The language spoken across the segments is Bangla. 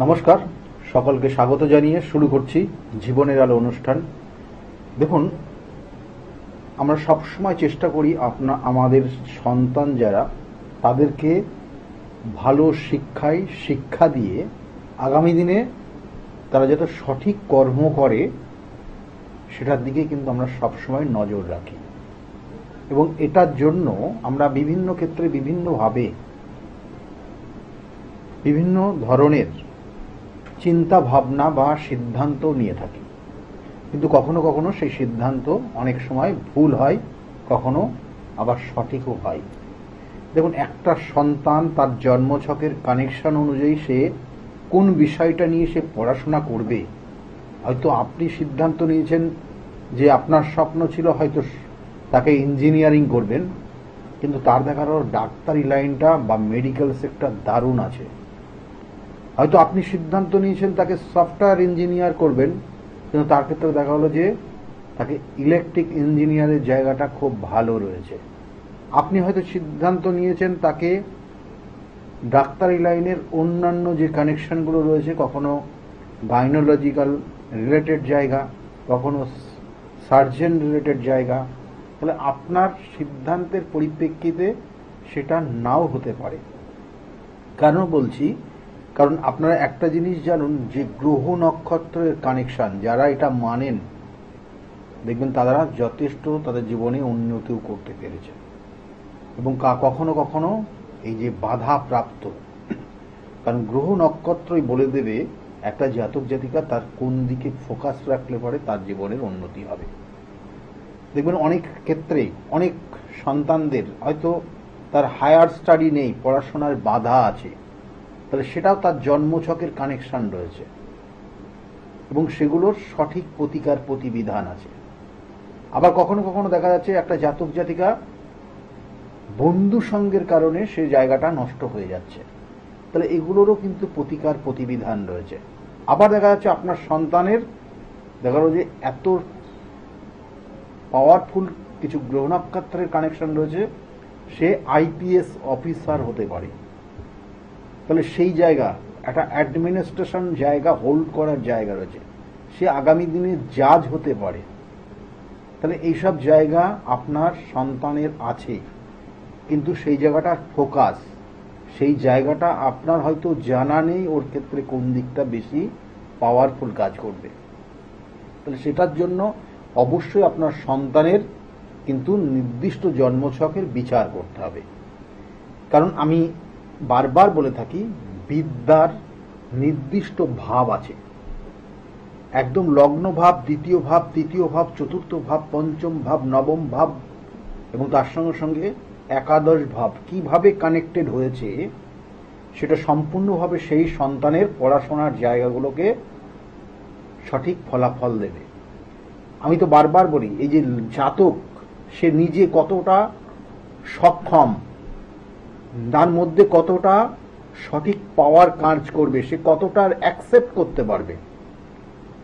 নমস্কার, সকলকে স্বাগত জানিয়ে শুরু করছি জীবনের আলো অনুষ্ঠান। দেখুন, আমরা সবসময় চেষ্টা করি আমাদের সন্তান যারা, তাদেরকে ভালো শিক্ষা দিয়ে আগামী দিনে তারা যাতে সঠিক কর্ম করে সেটার দিকে কিন্তু আমরা সবসময় নজর রাখি, এবং এটার জন্য আমরা বিভিন্ন ক্ষেত্রে বিভিন্নভাবে বিভিন্ন ধরনের চিন্তা ভাবনা বা সিদ্ধান্ত নিয়ে থাকি। কিন্তু কখনো কখনো সেই সিদ্ধান্ত অনেক সময় ভুল হয়, কখনো আবার সঠিকও হয়। দেখুন, একটা সন্তান তার জন্মছকের কানেকশন অনুযায়ী সে কোন বিষয়টা নিয়ে সে পড়াশোনা করবে, হয়তো আপনি সিদ্ধান্ত নিয়েছেন যে আপনার স্বপ্ন ছিল হয়তো তাকে ইঞ্জিনিয়ারিং করবেন, কিন্তু তার দেখা গেল ডাক্তারি লাইনটা বা মেডিকেল সেক্টর দারুণ আছে। হয়তো আপনি সিদ্ধান্ত নিয়েছেন তাকে সফটওয়্যার ইঞ্জিনিয়ার করবেন, কিন্তু তার ক্ষেত্রে দেখা হলো যে তাকে ইলেকট্রিক ইঞ্জিনিয়ারের জায়গাটা খুব ভালো রয়েছে। আপনি হয়তো সিদ্ধান্ত নিয়েছেন তাকে ডাক্তারি লাইনের অন্যান্য যে কানেকশনগুলো রয়েছে, কখনো গাইনোলজিক্যাল রিলেটেড জায়গা, কখনো সার্জন রিলেটেড জায়গা, তাহলে আপনার সিদ্ধান্তের পরিপ্রেক্ষিতে সেটা নাও হতে পারে। কেন বলছি? কারণ আপনারা একটা জিনিস জানুন, যে গ্রহ নক্ষত্রের কানেকশন যারা এটা মানেন, দেখবেন তারা যথেষ্ট তাদের জীবনে উন্নতিও করতে পেরেছে, এবং কখনো কখনো এই যে বাধা প্রাপ্ত, কারণ গ্রহ নক্ষত্রই বলে দেবে একটা জাতক জাতিকা তার কোন দিকে ফোকাস রাখলে পরে তার জীবনের উন্নতি হবে। দেখবেন অনেক ক্ষেত্রে অনেক সন্তানদের হয়তো তার হায়ার স্টাডি নেই, পড়াশোনার বাধা আছে, তাহলে সেটাও তার জন্মছকের কানেকশন রয়েছে, এবং সেগুলোর সঠিক প্রতিকার প্রতিবিধান আছে। আবার কখনো কখনো দেখা যাচ্ছে একটা জাতক জাতিকা বন্ধু সঙ্গের কারণে সে জায়গাটা নষ্ট হয়ে যাচ্ছে, তাহলে এগুলোরও কিন্তু প্রতিকার প্রতিবিধান রয়েছে। আবার দেখা যাচ্ছে আপনার সন্তানের দেখা গেল যে এত পাওয়ারফুল কিছু গ্রহ নক্ষত্রের কানেকশন রয়েছে, সে আইপিএস অফিসার হতে পারে, তাহলে সেই জায়গা একটা অ্যাডমিনিস্ট্রেশন জায়গা হোল্ড করার জায়গা রয়েছে, সে আগামী দিনে জাজ হতে পারে। তাহলে এইসব জায়গা আপনার সন্তানের আছে, কিন্তু সেই জায়গাটার ফোকাস, সেই জায়গাটা আপনার হয়তো জানা নেই ওর ক্ষেত্রে কোন দিকটা বেশি পাওয়ারফুল কাজ করবে। তাহলে সেটার জন্য অবশ্যই আপনার সন্তানের কিন্তু নির্দিষ্ট জন্মছকের বিচার করতে হবে। কারণ আমি বারবার বলে থাকি, বিদ্যার নির্দিষ্ট ভাব আছে, একদম লগ্ন ভাব, দ্বিতীয় ভাব, তৃতীয় ভাব, চতুর্থ ভাব, পঞ্চম ভাব, নবম ভাব, এবং তার সঙ্গে সঙ্গে একাদশ ভাব কিভাবে কানেক্টেড হয়েছে সেটা সম্পূর্ণভাবে সেই সন্তানের পড়াশোনার জায়গাগুলোকে সঠিক ফলাফল দেবে। আমি তো বারবার বলি, এই যে জাতক সে নিজে কতটা সক্ষম, তার মধ্যে কতটা সঠিক পাওয়ার কাজ করবে, সে কতটা অ্যাকসেপ্ট করতে পারবে,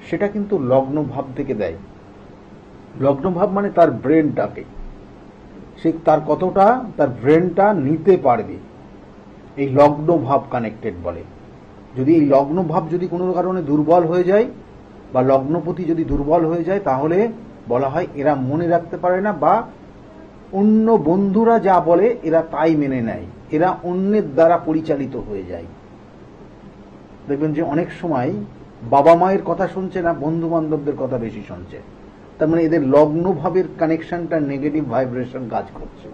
সেটা কিন্তু লগ্ন ভাব থেকে দেয়। লগ্ন ভাব মানে তার ব্রেনটাকে, সে তার কতটা তার ব্রেনটা নিতে পারবে, এই লগ্ন ভাব কানেক্টেড বলে। যদি এই লগ্ন ভাব যদি কোনো কারণে দুর্বল হয়ে যায় বা লগ্নপতি যদি দুর্বল হয়ে যায়, তাহলে বলা হয় এরা মনে রাখতে পারে না, বা অন্য বন্ধুরা যা বলে এরা তাই মেনে নেয়, এরা অন্যের দ্বারা পরিচালিত হয়ে যায়। দেখবেন যে অনেক সময় বাবা মায়ের কথা শুনছে না, বন্ধু বান্ধবদের কথা বেশি শুনছে, তার মানে এদের লগ্ন ভাবের কানেকশনটা নেগেটিভ ভাইব্রেশন কাজ করছে।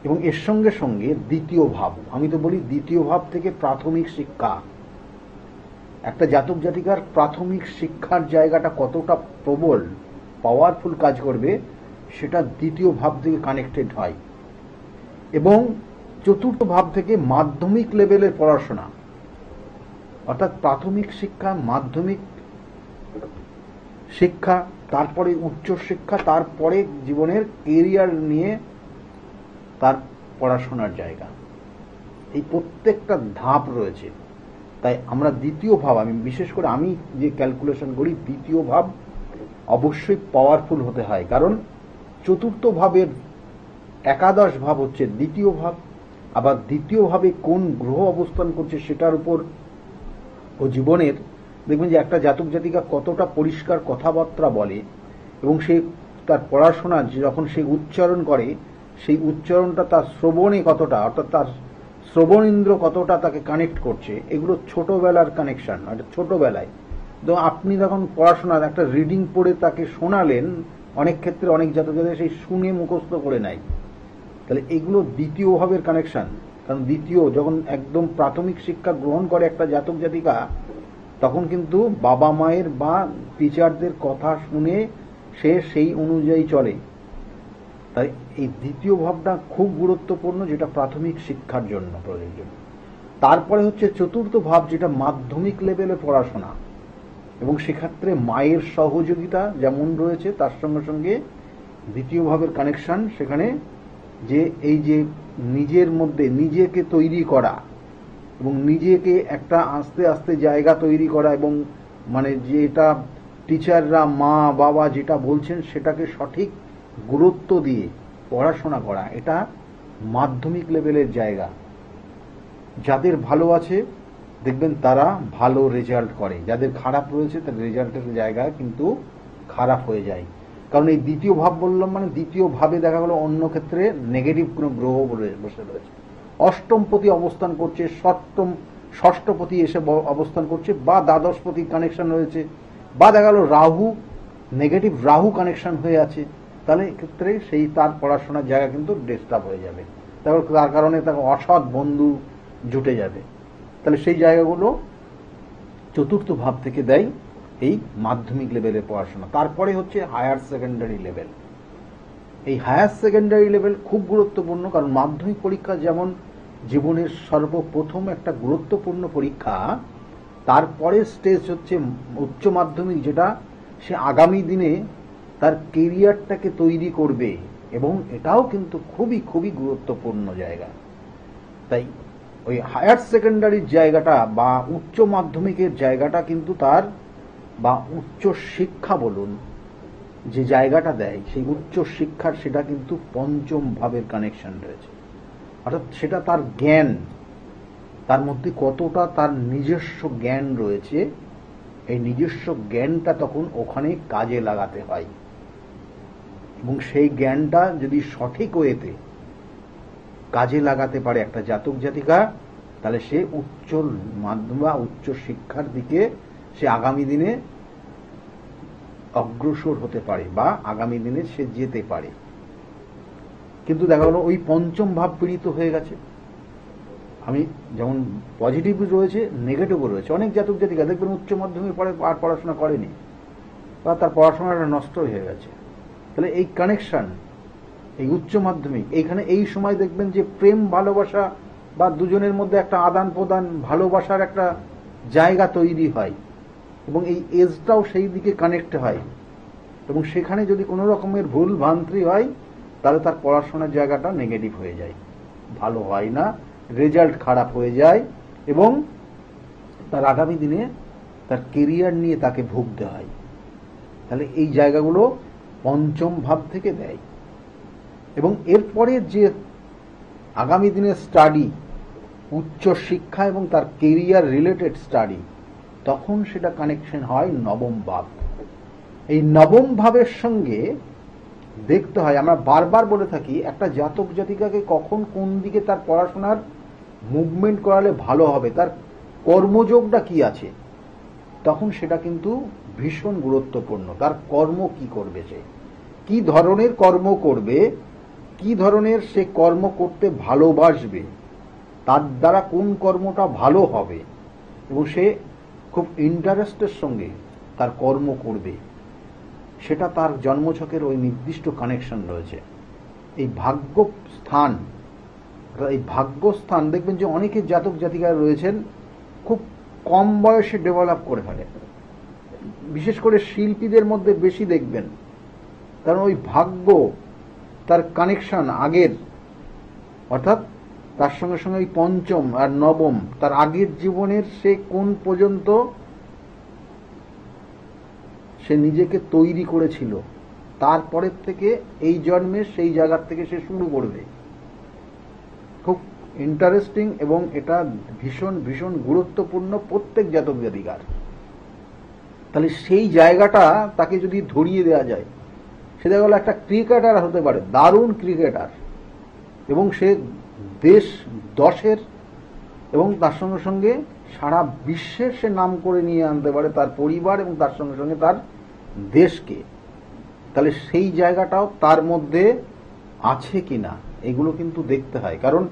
এবং এর সঙ্গে সঙ্গে দ্বিতীয় ভাব, আমি তো বলি দ্বিতীয় ভাব থেকে প্রাথমিক শিক্ষা, একটা জাতক জাতিকার প্রাথমিক শিক্ষার জায়গাটা কতটা প্রবল পাওয়ারফুল কাজ করবে, সেটা দ্বিতীয় ভাব থেকে কানেক্টেড হয়। এবং চতুর্থ ভাব থেকে মাধ্যমিক লেভেলের পড়াশোনা, অর্থাৎ প্রাথমিক শিক্ষা, মাধ্যমিক শিক্ষা, তারপরে উচ্চ শিক্ষা, তারপরে জীবনের কেরিয়ার নিয়ে তার পড়াশোনার জায়গা, এই প্রত্যেকটা ধাপ রয়েছে। তাই আমরা দ্বিতীয় ভাব, আমি বিশেষ করে আমি যে ক্যালকুলেশন করি, দ্বিতীয় ভাব অবশ্যই পাওয়ারফুল হতে হয়, কারণ চতুর্থ ভাবের একাদশ ভাব হচ্ছে দ্বিতীয় ভাব, আবার দ্বিতীয় ভাবে কোন গ্রহ অবস্থান করছে সেটার উপর ও জীবনের দেখবেন যে একটা জাতক জাতিকা কতটা পরিষ্কার কথাবার্তা বলে, এবং সে তার পড়াশোনা যখন সে উচ্চারণ করে, সেই উচ্চারণটা তার শ্রবণে কতটা, অর্থাৎ তার শ্রবণ ইন্দ্র কতটা তাকে কানেক্ট করছে, এগুলো ছোটবেলার কানেকশন। ছোটবেলায় তো আপনি যখন পড়াশোনার একটা রিডিং পড়ে তাকে শোনালেন, অনেক ক্ষেত্রে অনেক জাতক জাতিকা সেই শুনে মুখস্থ করে নেয়। তাহলে এগুলো দ্বিতীয় ভাবের কানেকশন। কারণ দ্বিতীয় যখন একদম প্রাথমিক শিক্ষা গ্রহণ করে একটা জাতক জাতিকা, তখন কিন্তু বাবা মায়ের বা টিচারদের কথা শুনে সে সেই অনুযায়ী চলে। তাই এই দ্বিতীয় ভাবটা খুব গুরুত্বপূর্ণ, যেটা প্রাথমিক শিক্ষার জন্য প্রয়োজন। তারপরে হচ্ছে চতুর্থ ভাব, যেটা মাধ্যমিক লেভেলে পড়াশোনা, এবং সেক্ষেত্রে মায়ের সহযোগিতা যেমন রয়েছে, তার সঙ্গে সঙ্গে দ্বিতীয় ভাবের কানেকশন সেখানে, যে এই যে নিজের মধ্যে নিজেকে তৈরি করা এবং নিজেকে একটা আস্তে আস্তে জায়গা তৈরি করা, এবং মানে যেটা টিচাররা মা বাবা যেটা বলছেন সেটাকে সঠিক গুরুত্ব দিয়ে পড়াশোনা করা, এটা মাধ্যমিক লেভেলের জায়গা। যাদের ভালো আছে দেখবেন তারা ভালো রেজাল্ট করে, যাদের খারাপ রয়েছে তার রেজাল্টের জায়গা কিন্তু খারাপ হয়ে যায়। কারণ এই দ্বিতীয় ভাব বললাম, মানে দ্বিতীয় ভাবে দেখা গেল অন্য ক্ষেত্রে নেগেটিভ কোনো গ্রহ বসে রয়েছে, অষ্টমপতি অবস্থান করছে, ষষ্ঠপতি এসে অবস্থান করছে, বা দ্বাদশপতি কানেকশন রয়েছে, বা দেখা গেল রাহু, নেগেটিভ রাহু কানেকশন হয়ে আছে, তাহলে এক্ষেত্রে সেই তার পড়াশোনার জায়গা কিন্তু ডিস্টার্ব হয়ে যাবে। তার কারণে তাকে অসৎ বন্ধু জুটে যাবে। তাহলে সেই জায়গাগুলো চতুর্থ ভাব থেকে দেয় এই মাধ্যমিক লেভেলের পড়াশোনা। তারপরে হচ্ছে হায়ার সেকেন্ডারি লেভেল। এই হায়ার সেকেন্ডারি লেভেল খুব গুরুত্বপূর্ণ, কারণ মাধ্যমিক পরীক্ষা যেমন জীবনের সর্বপ্রথম একটা গুরুত্বপূর্ণ পরীক্ষা, তারপরে স্টেজ হচ্ছে উচ্চ মাধ্যমিক, যেটা সে আগামী দিনে তার কেরিয়ারটাকে তৈরি করবে, এবং এটাও কিন্তু খুবই খুবই গুরুত্বপূর্ণ জায়গা। তাই ওই হায়ার সেকেন্ডারির জায়গাটা বা উচ্চ মাধ্যমিকের জায়গাটা কিন্তু তার, বা উচ্চ শিক্ষা বলুন যে জায়গাটা দেয়, সেই উচ্চ শিক্ষার সেটা কিন্তু পঞ্চম ভাবের কানেকশন রয়েছে। অর্থাৎ সেটা তার জ্ঞান, তার মধ্যে কতটা তার নিজস্ব জ্ঞান রয়েছে, এই নিজস্ব জ্ঞানটা তখন ওখানে কাজে লাগাতে হয়, এবং সেই জ্ঞানটা যদি সঠিক ওয়েতে কাজে লাগাতে পারে একটা জাতক জাতিকা, তাহলে সে উচ্চ মাধ্যমিক বা উচ্চ শিক্ষার দিকে সে আগামী দিনে অগ্রসর হতে পারে, বা আগামী দিনে সে যেতে পারে। কিন্তু দেখা গেল ওই পঞ্চম ভাব পীড়িত হয়ে গেছে। আমি যেমন পজিটিভ রয়েছে, নেগেটিভও রয়েছে। অনেক জাতক জাতিকা দেখবেন উচ্চ মাধ্যমিক পরে আর পড়াশোনা করেনি, বা তার পড়াশোনাটা নষ্ট হয়ে গেছে। তাহলে এই কানেকশন, এই উচ্চ মাধ্যমিক, এইখানে এই সময় দেখবেন যে প্রেম ভালোবাসা বা দুজনের মধ্যে একটা আদান প্রদান, ভালোবাসার একটা জায়গা তৈরি হয়, এবং এই এজটাও সেই দিকে কানেক্ট হয়, এবং সেখানে যদি কোনো রকমের ভুল ভ্রান্তি হয়, তাহলে তার পড়াশোনার জায়গাটা নেগেটিভ হয়ে যায়, ভালো হয় না, রেজাল্ট খারাপ হয়ে যায়, এবং তার আগামী দিনে তার কেরিয়ার নিয়ে তাকে ভুগতে হয়। তাহলে এই জায়গাগুলো পঞ্চম ভাব থেকে দেয়। এবং এরপরে যে আগামী দিনের স্টাডি, উচ্চ শিক্ষা এবং তার কেরিয়ার রিলেটেড স্টাডি, তখন সেটা কানেকশন হয় নবম ভাব। এই নবম ভাবের সঙ্গে দেখতে হয়, আমরা বারবার বলে থাকি একটা জাতক জাতিকাকে কখন কোন দিকে তার পড়াশোনার মুভমেন্ট করালে ভালো হবে, তার কর্মযোগটা কি আছে, তখন সেটা কিন্তু ভীষণ গুরুত্বপূর্ণ। তার কর্ম কি করবে, সে কি ধরনের কর্ম করবে, কি ধরনের সে কর্ম করতে ভালোবাসবে, তার দ্বারা কোন কর্মটা ভালো হবে, এবং সে খুব ইন্টারেস্টের সঙ্গে তার কর্ম করবে, সেটা তার জন্মছকের ওই নির্দিষ্ট কানেকশন রয়েছে। এই ভাগ্যস্থান, এই ভাগ্যস্থান দেখবেন যে অনেকে জাতক জাতিকারা রয়েছেন খুব কম বয়সে ডেভেলপ করে ফেলে, বিশেষ করে শিল্পীদের মধ্যে বেশি দেখবেন, কারণ ওই ভাগ্য তার কানেকশন আগের, অর্থাৎ তার সঙ্গে সঙ্গে ওই পঞ্চম আর নবম, তার আগের জীবনের সে কোন পর্যন্ত সে নিজেকে তৈরি করেছিল, তারপরের থেকে এই জন্মে সেই জায়গার থেকে সে শুরু করবে। খুব ইন্টারেস্টিং এবং এটা ভীষণ ভীষণ গুরুত্বপূর্ণ প্রত্যেক জাতক জাতিকার। তাহলে সেই জায়গাটা তাকে যদি ধরিয়ে দেওয়া যায়, সে দেখা গেল একটা ক্রিকেটার হতে পারে, দারুণ ক্রিকেটার, এবং সে দেশ দশের এবং তার সঙ্গে সঙ্গে সারা বিশ্বের সে নাম করে নিয়ে আনতে পারে তার পরিবার এবং তার সঙ্গে সঙ্গে তার দেশকে। তাহলে সেই জায়গাটাও তার মধ্যে আছে কিনা এগুলো কিন্তু দেখতে হয়। কারণ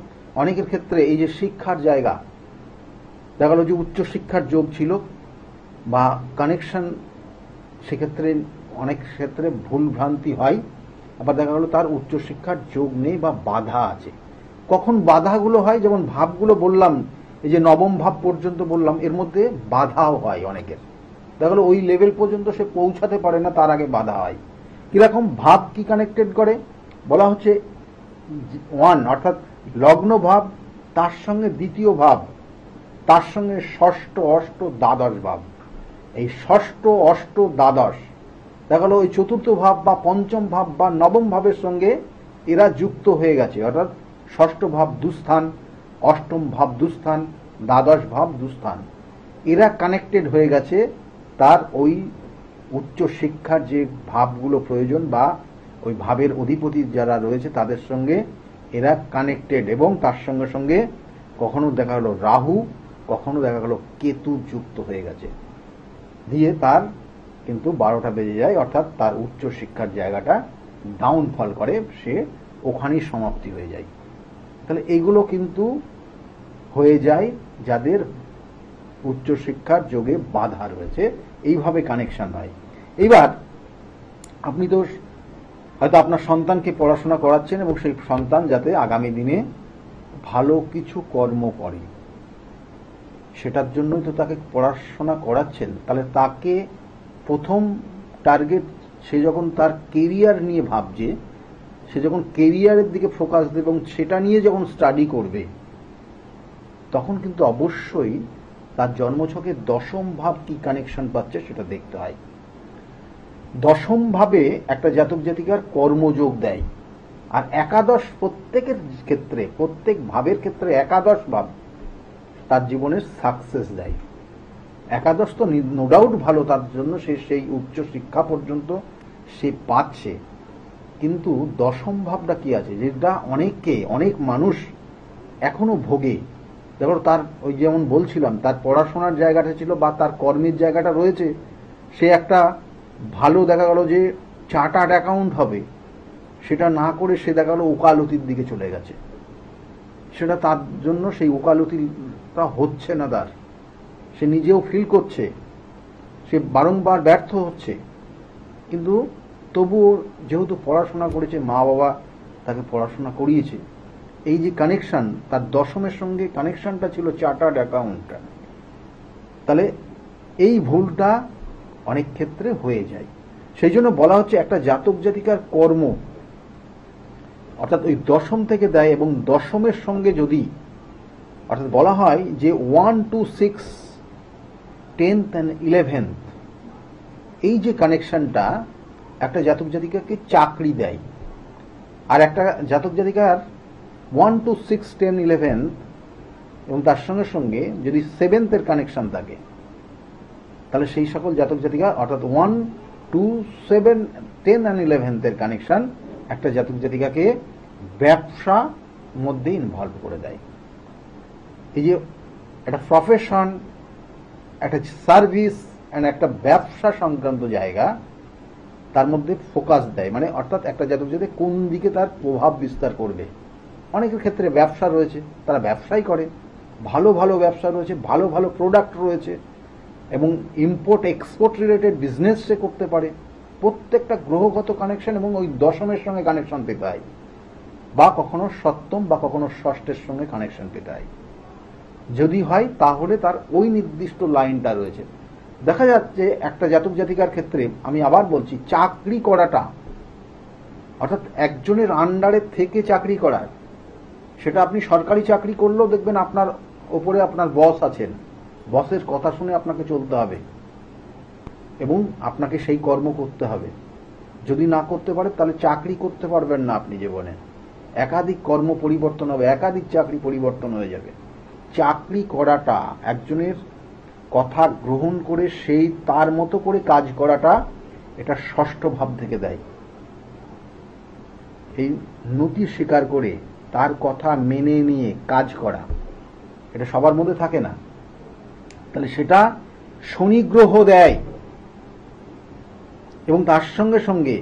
অনেকের ক্ষেত্রে এই যে শিক্ষার জায়গা, দেখা গেল যে উচ্চশিক্ষার যোগ ছিল বা কানেকশন, সেক্ষেত্রে অনেক ক্ষেত্রে ভুল ভ্রান্তি হয়। আবার দেখা গেল তার উচ্চশিক্ষার যোগ নেই বা বাধা আছে। কখন বাধাগুলো হয়, যেমন ভাবগুলো বললাম, এই যে নবম ভাব পর্যন্ত বললাম, এর মধ্যে বাধাও হয় অনেকের। দেখা গেল ওই লেভেল পর্যন্ত সে পৌঁছাতে পারে না, তার আগে বাধা হয়। কিরকম ভাব কি কানেক্টেড করে বলা হচ্ছে, 1 অর্থাৎ লগ্ন ভাব, তার সঙ্গে দ্বিতীয় ভাব, তার সঙ্গে ষষ্ঠ অষ্ট দ্বাদশ ভাব। এই ষষ্ঠ অষ্ট দ্বাদশ দেখা গেল ওই চতুর্থ ভাব বা পঞ্চম ভাব বা নবম ভাবের সঙ্গে এরা যুক্ত হয়ে গেছে। অর্থাৎ ষষ্ঠ ভাব দুস্থান, অষ্টম ভাব দুস্থান, দ্বাদশ ভাব দুস্থান, এরা কানেক্টেড হয়ে গেছে তার ওই উচ্চ শিক্ষার যে ভাবগুলো প্রয়োজন বা ওই ভাবের অধিপতি যারা রয়েছে তাদের সঙ্গে এরা কানেক্টেড। এবং তার সঙ্গে সঙ্গে কখনো দেখা গেল রাহু, কখনো দেখা গেল কেতু যুক্ত হয়ে গেছে, দিয়ে তার কিন্তু 12টা বেজে যায়, অর্থাৎ তার উচ্চ শিক্ষার জায়গাটা ডাউনফল করে, সে ওখানেই সমাপ্তি হয়ে যায়। তাহলে এইগুলো কিন্তু হয়ে যায় যাদের উচ্চশিক্ষার যোগে বাধা রয়েছে, এইভাবে কানেকশন হয়। এইবার আপনি তো হয়তো আপনার সন্তানকে পড়াশোনা করাচ্ছেন এবং সেই সন্তান যাতে আগামী দিনে ভালো কিছু কর্ম করে, সেটার জন্যই তো তাকে পড়াশোনা করাচ্ছেন। তাহলে তাকে প্রথম টার্গেট, সে যখন তার কেরিয়ার নিয়ে ভাবছে, সে যখন কেরিয়ারের দিকে ফোকাস দেবে এবং সেটা নিয়ে যখন স্টাডি করবে, তখন কিন্তু অবশ্যই তার জন্মছকে দশম ভাব কি কানেকশন পাচ্ছে সেটা দেখতে হয়। দশম ভাবে একটা জাতক জাতিকার কর্মযোগ দেয়, আর একাদশ প্রত্যেকের ক্ষেত্রে, প্রত্যেক ভাবের ক্ষেত্রে একাদশ ভাব তার জীবনের সাকসেস দেয়। একাদশ তো নো ডাউট ভালো, তার জন্য সে সেই উচ্চ শিক্ষা পর্যন্ত সে পাচ্ছে, কিন্তু দশম ভাবটা কি আছে যেটা অনেক মানুষ এখনো ভোগে। দেখো তার ওই যেমন বলছিলাম, তার পড়াশোনার জায়গাটা ছিল বা তার কর্মের জায়গাটা রয়েছে, সে একটা ভালো দেখা গেল যে চার্টার্ড অ্যাকাউন্ট হবে, সেটা না করে সে দেখা গেল ওকালতির দিকে চলে গেছে। সেটা তার জন্য সেই ওকালতিটা হচ্ছে না তার, সে নিজেও ফিল করছে, সে বারংবার ব্যর্থ হচ্ছে, কিন্তু তবুও যেহেতু পড়াশোনা করেছে, মা বাবা তাকে পড়াশোনা করিয়েছে, এই যে কানেকশন, তার দশমের সঙ্গে কানেকশনটা ছিল চার্টার্ড অ্যাকাউন্টটা, তাহলে এই ভুলটা অনেক ক্ষেত্রে হয়ে যায়। সেই জন্য বলা হচ্ছে একটা জাতক জাতিকার কর্ম অর্থাৎ ওই দশম থেকে দেয়, এবং দশমের সঙ্গে যদি অর্থাৎ বলা হয় যে 1 to 6, 10th and 11th, এই যে কানেকশনটা একটা জাতক জাতিকাকে চাকরি দেয়। আর একটা জাতক জাতিকার 1 to 6, 10, 11 এবং তার সঙ্গে সঙ্গে যদি 7th-এর কানেকশন থাকে, তাহলে সেই সকল জাতক জাতিকা অর্থাৎ 1, 2, 7, 10 and 11th-এর কানেকশন একটা জাতক জাতিকাকে ব্যবসা মধ্যে ইনভলভ করে দেয়। এই যে একটা প্রফেশন, একটা সার্ভিস এন্ড একটা ব্যবসা সংক্রান্ত জায়গা, তার মধ্যে ফোকাস দেয়, মানে অর্থাৎ একটা জাতক জাতিকা কোন দিকে তার প্রভাব বিস্তার করবে। অনেকের ক্ষেত্রে ব্যবসা রয়েছে, তারা ব্যবসাই করে, ভালো ভালো ব্যবসা রয়েছে, ভালো ভালো প্রোডাক্ট রয়েছে, এবং ইম্পোর্ট এক্সপোর্ট রিলেটেড বিজনেস সে করতে পারে। প্রত্যেকটা গ্রহগত কানেকশন এবং ওই দশমের সঙ্গে কানেকশন পেতে হয়, বা কখনো সপ্তম বা কখনো ষষ্ঠের সঙ্গে কানেকশন পেতে হয়। যদি হয় তাহলে তার ওই নির্দিষ্ট লাইনটা রয়েছে। দেখা যাচ্ছে একটা জাতক জাতিকার ক্ষেত্রে, আমি আবার বলছি, চাকরি করাটা অর্থাৎ একজনের আন্ডারে থেকে চাকরি করা, সেটা আপনি সরকারি চাকরি করলেও দেখবেন আপনার ওপরে আপনার বস আছেন, বসের কথা শুনে আপনাকে চলতে হবে এবং আপনাকে সেই কর্ম করতে হবে। যদি না করতে পারে তাহলে চাকরি করতে পারবেন না আপনি জীবনে। একাধিক কর্ম পরিবর্তন হবে, একাধিক চাকরি পরিবর্তন হয়ে যাবে। চাকরি করাটা, একজনের কথা গ্রহণ করে সেই তার মতো করে কাজ করাটা, এটা ষষ্ঠ ভাব থেকে দেয়। এই নতি স্বীকার করে তার কথা মেনে নিয়ে কাজ করা, এটা সবার মধ্যে থাকে না। তাহলে সেটা শনি গ্রহ দেয়। এবং তার সঙ্গে সঙ্গে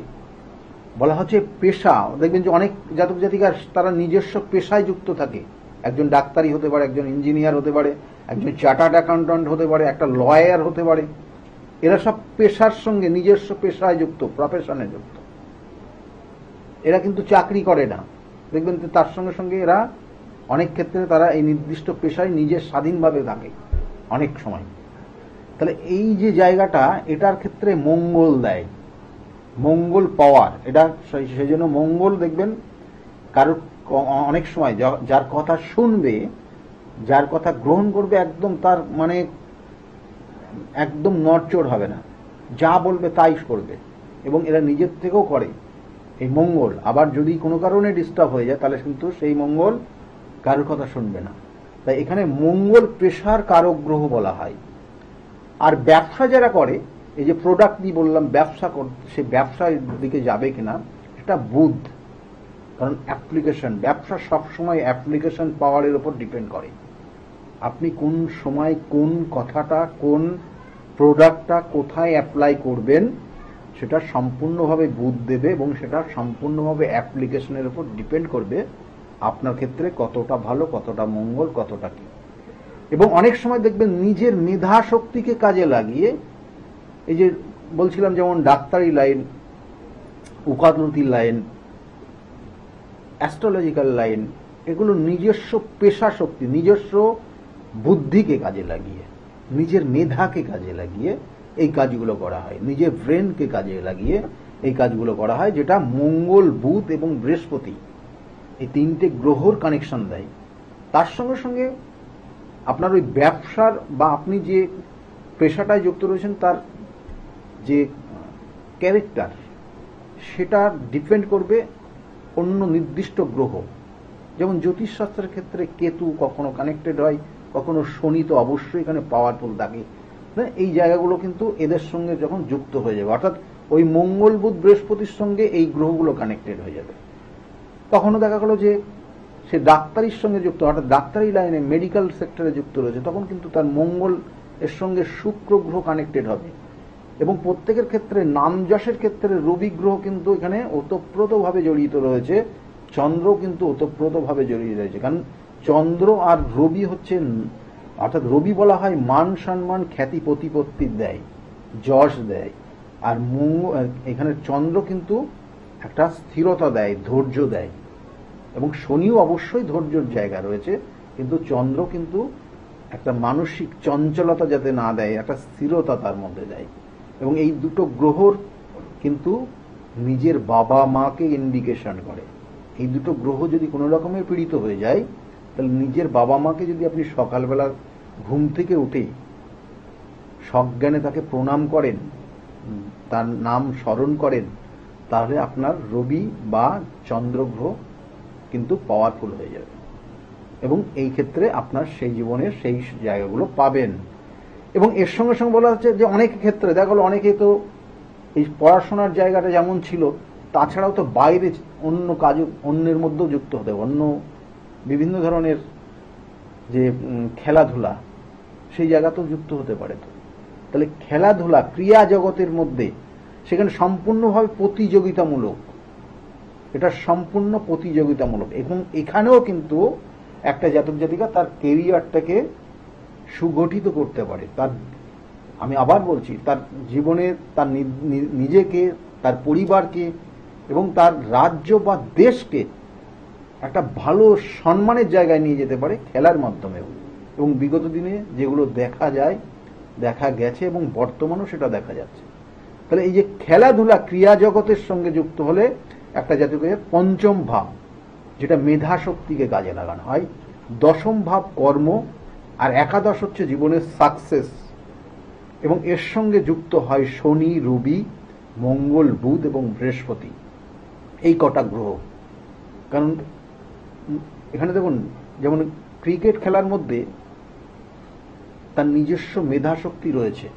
বলা হচ্ছে পেশা, দেখবেন যে অনেক জাতক জাতিকার তারা নিজস্ব পেশায় যুক্ত থাকে। একজন ডাক্তারি হতে পারে, একজন ইঞ্জিনিয়ার হতে পারে, একজন চার্টার্ড অ্যাকাউন্ট্যান্ট হতে পারে, একটা লয়ার হতে পারে। এরা সব পেশার সঙ্গে, নিজস্ব পেশায় যুক্ত, প্রফেশনে যুক্ত। এরা কিন্তু চাকরি করে না, দেখবেন তার সঙ্গে সঙ্গে এরা অনেক ক্ষেত্রে তারা এই নির্দিষ্ট পেশায় নিজের স্বাধীনভাবে থাকে অনেক সময়। তাহলে এই যে জায়গাটা, এটার ক্ষেত্রে মঙ্গল দেয়, মঙ্গল পাওয়ার। এটা সেই জন্য মঙ্গল দেখবেন কারো অনেক সময় যার কথা শুনবে, যার কথা গ্রহণ করবে, একদম তার মানে একদম নড়চড় হবে না, যা বলবে তাই করবে। এবং এরা নিজের থেকেও করে এই মঙ্গল। আবার যদি কোনো কারণে ডিস্টার্ব হয়ে যায়, তাহলে কিন্তু সেই মঙ্গল কারোর কথা শুনবে না। তাই এখানে মঙ্গল পেশার কারক গ্রহ বলা হয়। আর ব্যবসা যারা করে, এই যে প্রোডাক্ট দিয়ে বললাম ব্যবসা করতে, সে ব্যবসার দিকে যাবে কিনা, এটা বুধ। কারণ অ্যাপ্লিকেশন, ব্যবসা সবসময় অ্যাপ্লিকেশন পাওয়ারের উপর ডিপেন্ড করে। আপনি কোন সময় কোন কথাটা, কোন প্রোডাক্টটা কোথায় অ্যাপ্লাই করবেন, সেটা সম্পূর্ণভাবে বুধ দেবে। এবং সেটা সম্পূর্ণভাবে অ্যাপ্লিকেশনের উপর ডিপেন্ড করবে আপনার ক্ষেত্রে কতটা ভালো, কতটা মঙ্গল, কতটা কি। এবং অনেক সময় দেখবেন নিজের মেধা শক্তিকে কাজে লাগিয়ে, এই যে বলছিলাম যেমন ডাক্তারি লাইন, উকালতি লাইন, অ্যাস্ট্রোলজিক্যাল লাইন, এগুলো নিজস্ব পেশা শক্তি, নিজস্ব বুদ্ধিকে কাজে লাগিয়ে, নিজের মেধাকে কাজে লাগিয়ে এই কাজগুলো করা হয়, নিজের ব্রেনকে কাজে লাগিয়ে এই কাজগুলো করা হয়, যেটা মঙ্গল, বুধ এবং বৃহস্পতি এই তিনটে গ্রহর কানেকশন দেয়। তার সঙ্গে সঙ্গে আপনার ওই ব্যবসার বা আপনি যে পেশাটায় যুক্ত রয়েছেন তার যে ক্যারেক্টার, সেটা ডিপেন্ড করবে অন্য নির্দিষ্ট গ্রহ। যেমন জ্যোতিষশাস্ত্রের ক্ষেত্রে কেতু কখনো কানেক্টেড হয়, কখনো শনি তো অবশ্যই এখানে পাওয়ারফুল থাকে। এই জায়গাগুলো কিন্তু এদের সঙ্গে যখন যুক্ত হয়ে যাবে, অর্থাৎ ওই মঙ্গল, বুধ, বৃহস্পতির সঙ্গে এই গ্রহগুলো কানেক্টেড হয়ে যাবে। কখনো দেখা গেল যে সে ডাক্তারির সঙ্গে যুক্ত, অর্থাৎ ডাক্তারি লাইনে, মেডিকেল সেক্টরে যুক্ত রয়েছে, তখন কিন্তু তার মঙ্গল এর সঙ্গে শুক্র গ্রহ কানেক্টেড হবে। এবং প্রত্যেকের ক্ষেত্রে নাম যশের ক্ষেত্রে রবি গ্রহ কিন্তু এখানে ওতপ্রোতভাবে জড়িত রয়েছে, চন্দ্র কিন্তু ওতপ্রোতভাবে জড়িয়ে রয়েছে। কারণ চন্দ্র আর রবি হচ্ছে, অর্থাৎ রবি বলা হয় মান সম্মান খ্যাতি প্রতিপত্তি দেয়, যশ দেয়। আর এখানে চন্দ্র কিন্তু একটা স্থিরতা দেয়, ধৈর্য দেয়। এবং শনিও অবশ্যই ধৈর্যের জায়গা রয়েছে, কিন্তু চন্দ্র কিন্তু একটা মানসিক চঞ্চলতা যাতে না দেয়, একটা স্থিরতা তার মধ্যে দেয়। এবং এই দুটো গ্রহর কিন্তু নিজের বাবা মাকে ইন্ডিকেশন করে। এই দুটো গ্রহ যদি কোনো রকমের পীড়িত হয়ে যায়, তাহলে নিজের বাবা মাকে যদি আপনি সকালবেলা ঘুম থেকে উঠে সজ্ঞানে তাকে প্রণাম করেন, তার নাম স্মরণ করেন, তাহলে আপনার রবি বা চন্দ্র গ্রহ কিন্তু পাওয়ারফুল হয়ে যাবে। এবং এই ক্ষেত্রে আপনার সেই জীবনের সেই জায়গাগুলো পাবেন। এবং এর সঙ্গে সঙ্গে বলা হচ্ছে যে অনেক ক্ষেত্রে দেখা গেল অনেকে তো এই পড়াশোনার জায়গাটা যেমন ছিল, তাছাড়াও তো বাইরে অন্য কাজ, অন্যের মধ্যেও যুক্ত হতে, অন্য বিভিন্ন ধরনের যে খেলাধুলা, সেই জায়গাতেও যুক্ত হতে পারে। তো তাহলে খেলাধুলা, ক্রিয়া জগতের মধ্যে সেখানে সম্পূর্ণভাবে প্রতিযোগিতামূলক, এটা সম্পূর্ণ প্রতিযোগিতামূলক। এবং এখানেও কিন্তু একটা জাতক জাতিকা তার কেরিয়ারটাকে সুগঠিত করতে পারে। তার, আমি আবার বলছি, তার জীবনে তার নিজেকে, তার পরিবারকে এবং তার রাজ্য বা দেশকে একটা ভালো সম্মানের জায়গায় নিয়ে যেতে পারে খেলার মাধ্যমেও। এবং বিগত দিনে যেগুলো দেখা যায়, দেখা গেছে এবং বর্তমানেও সেটা দেখা যাচ্ছে। তাহলে এই যে খেলাধুলা, ক্রিয়া জগতের সঙ্গে যুক্ত হলে একটা জাতকের পঞ্চম ভাব, যেটা মেধা শক্তিকে কাজে লাগানো হয়, দশম ভাব কর্ম, আর একাদশ হচ্ছে জীবনের সাকসেস। এবং এর সঙ্গে যুক্ত হয় শনি, রবি, মঙ্গল, বুধ এবং বৃহস্পতি, এই কটা গ্রহ। কারণ এখানে দেখুন, যেমন ক্রিকেট খেলার মধ্যে তার নিজস্ব মেধাশক্তি রয়েছে,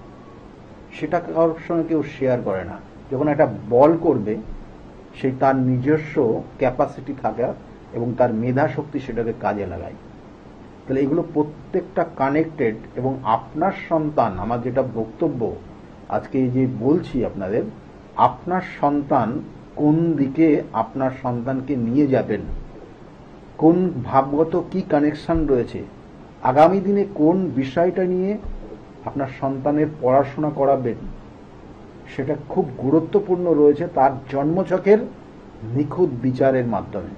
সেটা কারোর সঙ্গে কেউ শেয়ার করে না। যখন একটা বল করবে, সেই তার নিজস্ব ক্যাপাসিটি থাকা এবং তার মেধা শক্তি সেটাকে কাজে লাগায়। তাহলে এগুলো প্রত্যেকটা কানেক্টেড। এবং আপনার সন্তান, আমার যেটা বক্তব্য আজকে যে বলছি আপনাদের, আপনার সন্তান কোন দিকে আপনার সন্তানকে নিয়ে যাবেন, কোন ভাবগত কি কানেকশন রয়েছে, আগামী দিনে কোন বিষয়টা নিয়ে আপনার সন্তানের পড়াশোনা করাবেন, সেটা খুব গুরুত্বপূর্ণ রয়েছে তার জন্মছকের নিখুঁত বিচারের মাধ্যমে।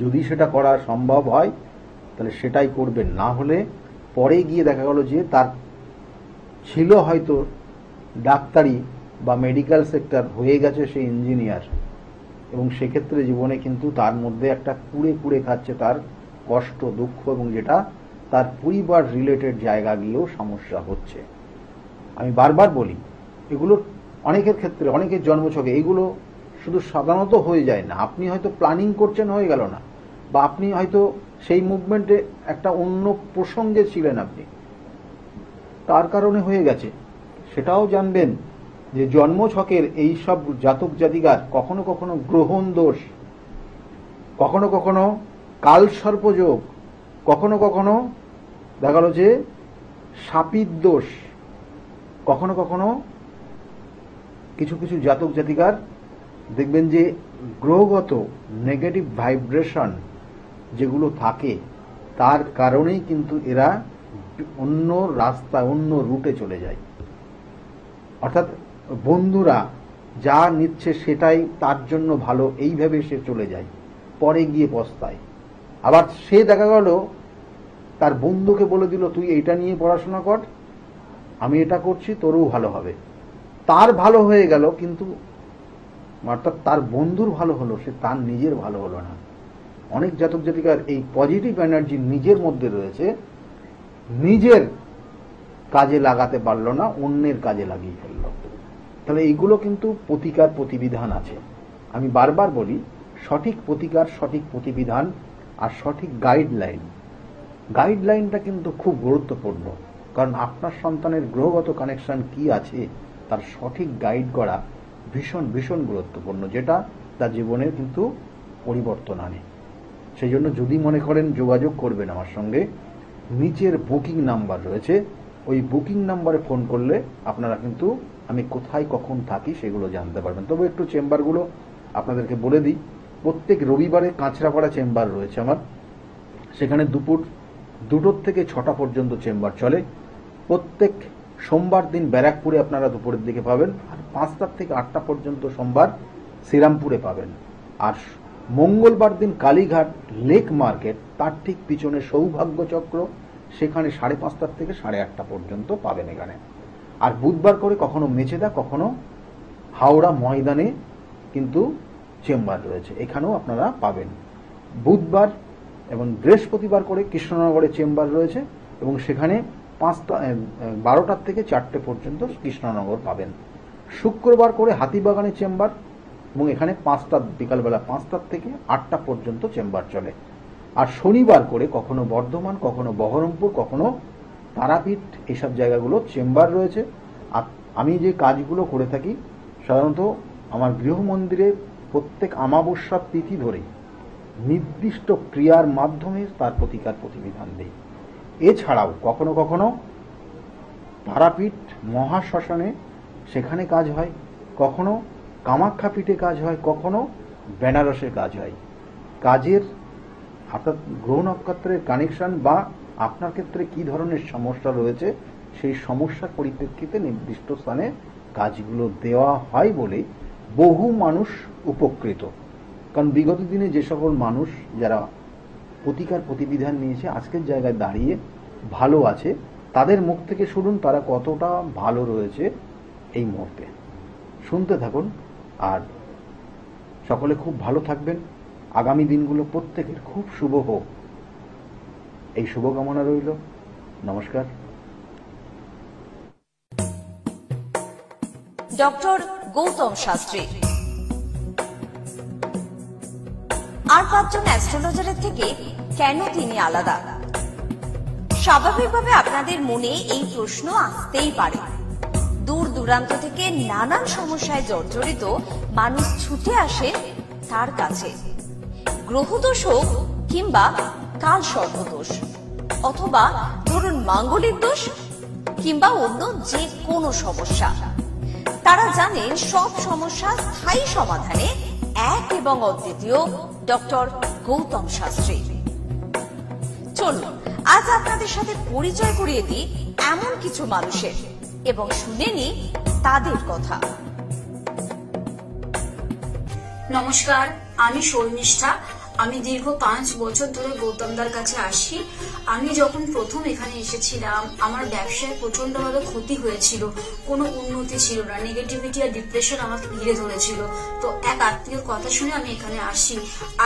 যদি সেটা করা সম্ভব হয় তাহলে সেটাই করবেন, না হলে পরে গিয়ে দেখা গেল যে তার ছিল হয়তো ডাক্তারি বা মেডিকেল সেক্টর, হয়ে গেছে সে ইঞ্জিনিয়ার, এবং সেক্ষেত্রে জীবনে কিন্তু তার মধ্যে একটা কুড়ে কুড়ে খাচ্ছে তার কষ্ট, দুঃখ, এবং যেটা তার পরিবার রিলেটেড জায়গা গিয়েও সমস্যা হচ্ছে। আমি বারবার বলি, এগুলো অনেকের ক্ষেত্রে, অনেকের জন্মছকে এগুলো শুধু সাধারণত হয়ে যায় না। আপনি হয়তো প্ল্যানিং করছেন, হয়ে গেল না, বা আপনি হয়তো সেই মুভমেন্টে একটা অন্য প্রসঙ্গে ছিলেন, আপনি তার কারণে হয়ে গেছে, সেটাও জানবেন যে জন্মছকের এই সব জাতক জাতিকার কখনো কখনো গ্রহণ দোষ, কখনো কখনো কালসর্পযোগ, কখনো কখনো দেখা গেল যে শাপিত দোষ, কখনো কখনো কিছু কিছু জাতক জাতিকার দেখবেন যে গ্রহগত নেগেটিভ ভাইব্রেশন যেগুলো থাকে, তার কারণেই কিন্তু এরা অন্য রাস্তা, অন্য রুটে চলে যায়। অর্থাৎ বন্ধুরা যা নিচ্ছে সেটাই তার জন্য ভালো, এইভাবে সে চলে যায়, পরে গিয়ে পস্তায়। আবার সে দেখা গেল তার বন্ধুকে বলে দিল, তুই এইটা নিয়ে পড়াশোনা কর, আমি এটা করছি, তোরও ভালো হবে। তার ভালো হয়ে গেল, কিন্তু অর্থাৎ তার বন্ধুর ভালো হলো, সে তার নিজের ভালো হলো না। অনেক জাতক জাতিকার এই পজিটিভ এনার্জি নিজের মধ্যে রয়েছে, নিজের কাজে লাগাতে পারলো না, অন্যের কাজে লাগিয়ে ফেললো। তাহলে এইগুলো কিন্তু প্রতিকার প্রতিবিধান আছে। আমি বারবার বলি, সঠিক প্রতিকার, সঠিক প্রতিবিধান আর সঠিক গাইডলাইনটা কিন্তু খুব গুরুত্বপূর্ণ। কারণ আপনার সন্তানের গ্রহগত কানেকশন কি আছে তার সঠিক গাইড করা ভীষণ ভীষণ গুরুত্বপূর্ণ, যেটা তার জীবনের কিন্তু পরিবর্তন আনে। সেই জন্য যদি মনে করেন যোগাযোগ করবেন আমার সঙ্গে, নিচের বুকিং নাম্বার রয়েছে, ওই বুকিং নাম্বারে ফোন করলে আপনারা কিন্তু আমি কোথায় কখন থাকি সেগুলো জানতে পারবেন। তবে একটু চেম্বারগুলো আপনাদেরকে বলে দিই। প্রত্যেক রবিবারে কাঁচরাপাড়া চেম্বার রয়েছে আমার, সেখানে দুপুর 2টোর থেকে 6টা পর্যন্ত চেম্বার চলে। প্রত্যেক সোমবার দিন ব্যারাকপুরে আপনারা দুপুরের দিকে পাবেন, আর 5টার থেকে 8টা পর্যন্ত সোমবার শ্রীরামপুরে পাবেন। আর মঙ্গলবার দিন কালীঘাট লেক মার্কেট, তার ঠিক পিছনে সৌভাগ্য চক্র, সেখানে 5:30 থেকে 8:30 পর্যন্ত পাবেন এখানে। আর বুধবার করে কখনো মেচেদা, কখনো হাওড়া ময়দানে কিন্তু চেম্বার রয়েছে, এখানেও আপনারা পাবেন। বুধবার এবং বৃহস্পতিবার করে কৃষ্ণনগরে চেম্বার রয়েছে, এবং সেখানে 12টার থেকে 4টে পর্যন্ত কৃষ্ণনগর পাবেন। শুক্রবার করে হাতিবাগানে চেম্বার, এবং এখানে বিকালবেলা 5টার থেকে 8টা পর্যন্ত চেম্বার চলে। আর শনিবার করে কখনো বর্ধমান, কখনো বহরমপুর, কখনো তারাপীঠ, এইসব জায়গাগুলো চেম্বার রয়েছে। আর আমি যে কাজগুলো করে থাকি সাধারণত আমার গৃহ মন্দিরে প্রত্যেক অমাবস্যার তিথি ধরে নির্দিষ্ট ক্রিয়ার মাধ্যমে তার প্রতিকার প্রতিবিধান দেই। এছাড়াও কখনো কখনো তারাপীঠ মহাশ্মশানে সেখানে কাজ হয়, কখনো কামাখ্যা পীঠে কাজ হয়, কখনো বেনারসে কাজ হয়। কাজের অর্থাৎ গ্রহ নক্ষত্রের কানেকশন বা আপনার ক্ষেত্রে কি ধরনের সমস্যা রয়েছে সেই সমস্যার পরিপ্রেক্ষিতে নির্দিষ্ট স্থানে কাজগুলো দেওয়া হয় বলে বহু মানুষ উপকৃত। কারণ বিগত দিনে যে সকল মানুষ যারা প্রতিকার প্রতিবিধান নিয়েছে আজকের জায়গায় দাঁড়িয়ে ভালো আছে, তাদের মুখ থেকে শুনুন তারা কতটা ভালো রয়েছে এই মুহূর্তে। শুনতে থাকুন, আর সকলে খুব ভালো থাকবেন। আগামী দিনগুলো প্রত্যেকের খুব শুভ হোক, এই শুভকামনা রইল। নমস্কার। ডক্টর গৌতম শাস্ত্রী আর 5 জন অ্যাস্ট্রোলজারের থেকে কেন তিনি আলাদা? স্বাভাবিকভাবে আপনাদের মনে এই প্রশ্ন আসতেই পারে। দূর দূরান্ত থেকে নানান সমস্যায় জর্জরিত মানুষ ছুটে আসে তার কাছে। গ্রহদোষ হোক কিংবা কাল সর্পদোষ, অথবা ধরুন মাঙ্গলিক দোষ কিংবা অন্য যে কোনো সমস্যা, তারা জানেন সব সমস্যা স্থায়ী সমাধানে এক এবং অদ্বিতীয় ডক্টর গৌতম শাস্ত্রী। চলুন আজ আপনাদের সাথে পরিচয় করিয়ে দিই এমন কিছু মানুষের এবং শুনে নি তাদের কথা। নমস্কার, আমি শর্মিষ্ঠা। আমি দীর্ঘ 5 বছর ধরে গৌতমদার কাছে আসি। আমি যখন প্রথম এখানে এসেছিলাম, আমার ব্যবসায় প্রচন্ডভাবে ক্ষতি হয়েছিল, কোনো উন্নতি ছিল না, নেগেটিভিটি আর ডিপ্রেশন আমাকে ঘিরে ধরেছিল। তো এক আত্মীয়র কথা শুনে আমি এখানে আসি।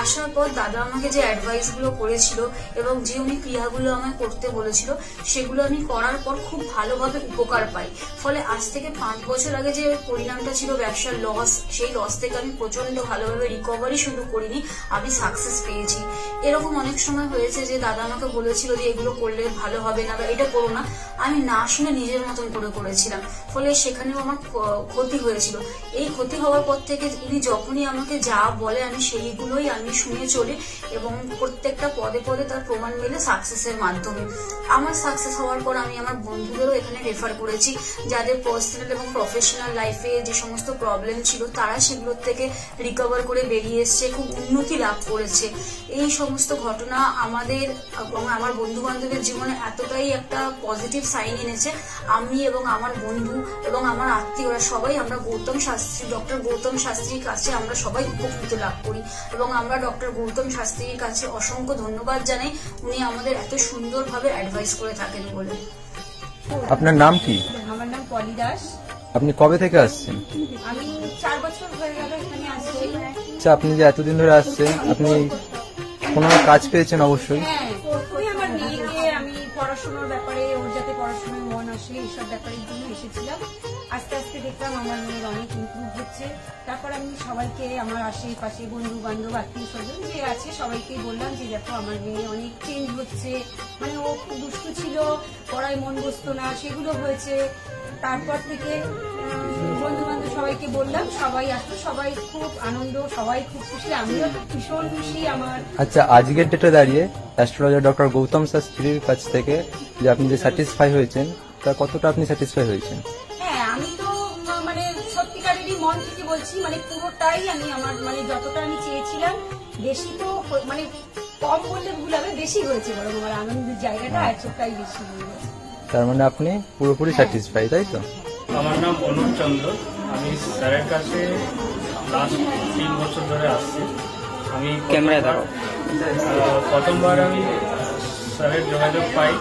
আসার পর দাদা আমাকে যে অ্যাডভাইস গুলো করেছিল এবং যে উনি ক্রিয়াগুলো আমায় করতে বলেছিল, সেগুলো আমি করার পর খুব ভালোভাবে উপকার পাই। ফলে আজ থেকে 5 বছর আগে যে পরিণামটা ছিল ব্যবসার লস, সেই লস থেকে আমি প্রচন্ড ভালোভাবে রিকভারি শুরু করিনি, আমি সাকসেস পেয়েছি। এরকম অনেক সময় হয়েছে যে দাদা আমাকে বলেছিল যে এগুলো করলে ভালো হবে না বা এটা করো না, আমি না শুনে নিজের মতন করে করেছিলাম, ফলে সেখানেও আমার ক্ষতি হয়েছিল। এই ক্ষতি হওয়ার পর থেকে উনি যখনই আমাকে যা বলে আমি সেইগুলোই আমি শুনে চলি এবং প্রত্যেকটা পদে পদে তার প্রমাণ মেলে সাকসেসের মাধ্যমে। আমার সাকসেস হওয়ার পর আমি আমার বন্ধুদেরও এখানে রেফার করেছি, যাদের পার্সোনাল এবং প্রফেশনাল লাইফে যে সমস্ত প্রবলেম ছিল তারা সেগুলোর থেকে রিকভার করে বেরিয়ে এসছে, খুব উন্নতি লাভ করেছে। এই সমস্ত ঘটনা আমাদের আমার বন্ধু বান্ধবের জীবনে এতটাই একটা পজিটিভ সাইন এনেছে, আমি এবং আমার বন্ধু এবং আমার আত্মীয়রা সবাই আমরা ডক্টর গৌতম শাস্ত্রীর কাছে আমরা সবাই উপকৃত লাভ করি এবং আমরা ডক্টর গৌতম শাস্ত্রীর কাছে অসংখ্য ধন্যবাদ জানাই, উনি আমাদের এত সুন্দরভাবে অ্যাডভাইস করে থাকেন বলে। আপনার নাম কি? আমার নাম পলি দাস। আপনি কবে থেকে আসছেন? আমি 4 বছর হয়ে গেল এখানে আসছি। আচ্ছা, আপনি যে এতদিন ধরে আসছেন, আপনি কোনো কাজ পেয়েছেন? অবশ্যই। হ্যাঁ, আমি আমার মেয়েকে আমি পড়াশোনার ব্যাপারে, ওর যাতে পড়াশোনায় মন আসে এইসব ব্যাপারের জন্য এসেছিলাম। আস্তে আস্তে দেখলাম আমার মেয়ের অনেক ইমপ্রুভ হচ্ছে। তারপর আমি সবাইকে, আমার আশেপাশে বন্ধু বান্ধব আত্মীয় স্বজন যে আছে সবাইকে বললাম যে দেখো আমার মেয়ে অনেক চেঞ্জ হচ্ছে, মানে ও খুব দুষ্টু ছিল, পড়ায় মন বসতো না, সেগুলো হয়েছে। তারপর থেকে বন্ধু বান্ধব সবাইকে বললাম, সবাই আসতো, সবাই খুব আনন্দ, সবাই খুব খুশি, আমিও তো ভীষণ খুশি। আমার আচ্ছা, আজকের ডেটে দাঁড়িয়ে অ্যাস্ট্রোলজার ডক্টর গৌতম শাস্ত্রীর কাছ থেকে যে আপনি যে স্যাটিসফাই হয়েছেন, তা কতটা আপনি স্যাটিসফাই হয়েছেন? হ্যাঁ, আমি তো মানে সত্যিকারেরই মন থেকে বলছি, মানে পুরোটাই আমি আমার মানে যতটা আমি চেয়েছিলাম, বেশি তো মানে কম বললে ভুল হবে, বেশি হয়েছে, বরং আমার আনন্দের জায়গাটা এতটাই বেশি হয়ে গেছে। তার মানে আপনি পুরোপুরি স্যাটিসফাই, তাই তো? আমার নাম অনুপ চন্দ্র। আমি স্যারের কাছে লাস্ট 3 বছর ধরে আসছি। আমি ক্যামেরা দেখো, প্রথমবার আমি স্যারের যোগাযোগ পাই